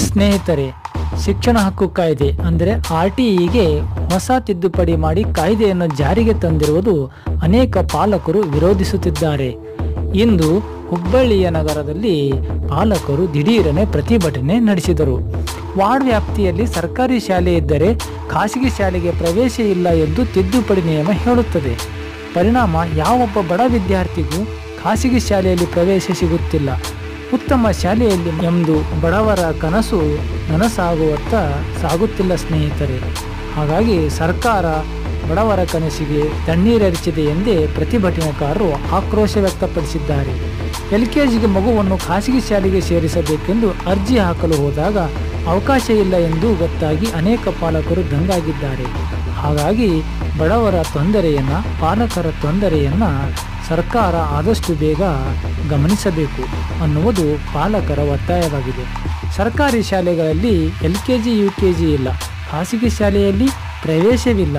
ಸ್ನೇಹಿತರೆ, ಶಿಕ್ಷಣ ಹಕ್ಕು ಕಾಯ್ದೆ ಅಂದರೆ RTEಗೆ ಹೊಸ ತಿದ್ದುಪಡಿ ಮಾಡಿ ಕಾಯ್ದೆಯನ್ನು ಜಾರಿಗೆ ತಂದಿರುವುದು ಅನೇಕ ಪಾಲಕರು ವಿರೋಧಿಸುತ್ತಿದ್ದಾರೆ. ಇಂದು ಹುಬ್ಬಳ್ಳಿಯ ನಗರದಲ್ಲಿ ಪಾಲಕರು ದಿಢೀರನೆ ಪ್ರತಿಭಟನೆ ನಡೆಸಿದರು. ವಾರ್ಡ್ ವ್ಯಾಪ್ತಿಯಲ್ಲಿ ಸರ್ಕಾರಿ ಶಾಲೆ ಇದ್ದರೆ ಖಾಸಗಿ ಶಾಲೆಗೆ ಪ್ರವೇಶ ಇಲ್ಲ ಎಂದು ತಿದ್ದುಪಡಿ ನಿಯಮ ಹೇಳುತ್ತದೆ. ಪರಿಣಾಮ ಯಾವೊಬ್ಬ ಬಡ ವಿದ್ಯಾರ್ಥಿಗೂ ಖಾಸಗಿ ಶಾಲೆಯಲ್ಲಿ ಪ್ರವೇಶ ಸಿಗುತ್ತಿಲ್ಲ. ಉತ್ತಮ ಶಾಲೆಯಲ್ಲಿ ಎಂದು ಬಡವರ ಕನಸು ನನಸಾಗುವತ್ತ ಸಾಗುತ್ತಿಲ್ಲ ಸ್ನೇಹಿತರೆ. ಹಾಗಾಗಿ ಸರ್ಕಾರ ಬಡವರ ಕನಸಿಗೆ ತಣ್ಣೀರೆರಚಿದೆ ಎಂದೇ ಪ್ರತಿಭಟನಾಕಾರರು ಆಕ್ರೋಶ ವ್ಯಕ್ತಪಡಿಸಿದ್ದಾರೆ. LKGಗೆ ಮಗುವನ್ನು ಖಾಸಗಿ ಶಾಲೆಗೆ ಸೇರಿಸಬೇಕೆಂದು ಅರ್ಜಿ ಹಾಕಲು ಹೋದಾಗ ಅವಕಾಶ ಇಲ್ಲ ಎಂದು ಗೊತ್ತಾಗಿ ಅನೇಕ ಪಾಲಕರು ದಂಗಾಗಿದ್ದಾರೆ. ಹಾಗಾಗಿ ಬಡವರ ತೊಂದರೆಯನ್ನು, ಪಾಲಕರ ತೊಂದರೆಯನ್ನು ಸರ್ಕಾರ ಆದಷ್ಟು ಬೇಗ ಗಮನಿಸಬೇಕು ಅನ್ನುವುದು ಪಾಲಕರ ಒತ್ತಾಯವಾಗಿದೆ. ಸರ್ಕಾರಿ ಶಾಲೆಗಳಲ್ಲಿ LKG UKG ಇಲ್ಲ, ಖಾಸಗಿ ಶಾಲೆಯಲ್ಲಿ ಪ್ರವೇಶವಿಲ್ಲ.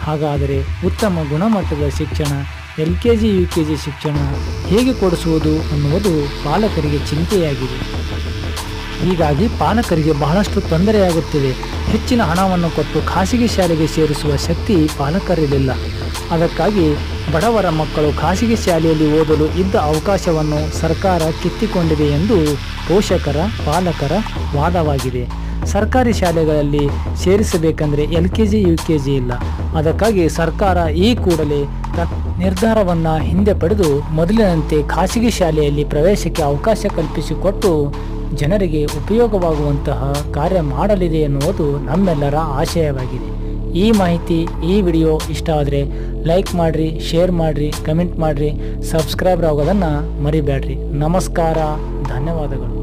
ಹಾಗಾದರೆ ಉತ್ತಮ ಗುಣಮಟ್ಟದ ಶಿಕ್ಷಣ, LKG UKG ಶಿಕ್ಷಣ ಹೇಗೆ ಕೊಡಿಸುವುದು ಅನ್ನುವುದು ಪಾಲಕರಿಗೆ ಚಿಂತೆಯಾಗಿದೆ. ಹೀಗಾಗಿ ಪಾಲಕರಿಗೆ ಬಹಳಷ್ಟು ತೊಂದರೆಯಾಗುತ್ತಿದೆ. ಹೆಚ್ಚಿನ ಹಣವನ್ನು ಕೊಟ್ಟು ಖಾಸಗಿ ಶಾಲೆಗೆ ಸೇರಿಸುವ ಶಕ್ತಿ ಪಾಲಕರಿಲ್ಲ. ಅದಕ್ಕಾಗಿ ಬಡವರ ಮಕ್ಕಳು ಖಾಸಗಿ ಶಾಲೆಯಲ್ಲಿ ಓದಲು ಇದ್ದ ಅವಕಾಶವನ್ನು ಸರ್ಕಾರ ಕಿತ್ತಿಕೊಂಡಿದೆ ಎಂದು ಪೋಷಕರ, ಪಾಲಕರ ವಾದವಾಗಿದೆ. ಸರ್ಕಾರಿ ಶಾಲೆಗಳಲ್ಲಿ ಸೇರಿಸಬೇಕೆಂದರೆ LKG UKG ಇಲ್ಲ. ಅದಕ್ಕಾಗಿ ಸರ್ಕಾರ ಈ ಕೂಡಲೇ ನಿರ್ಧಾರವನ್ನು ಹಿಂದೆ ಪಡೆದು ಮೊದಲಿನಂತೆ ಖಾಸಗಿ ಶಾಲೆಯಲ್ಲಿ ಪ್ರವೇಶಕ್ಕೆ ಅವಕಾಶ ಕಲ್ಪಿಸಿಕೊಟ್ಟು ಜನರಿಗೆ ಉಪಯೋಗವಾಗುವಂತಹ ಕಾರ್ಯ ಮಾಡಲಿದೆ ಎನ್ನುವುದು ನಮ್ಮೆಲ್ಲರ ಆಶಯವಾಗಿದೆ. ಈ ಮಾಹಿತಿ, ಈ ವಿಡಿಯೋ ಇಷ್ಟ ಆದರೆ ಲೈಕ್ ಮಾಡಿರಿ, ಶೇರ್ ಮಾಡಿರಿ, ಕಮೆಂಟ್ ಮಾಡಿರಿ, ಸಬ್ಸ್ಕ್ರೈಬ್ ಆಗೋದನ್ನು ಮರಿಬೇಡ್ರಿ. ನಮಸ್ಕಾರ, ಧನ್ಯವಾದಗಳು.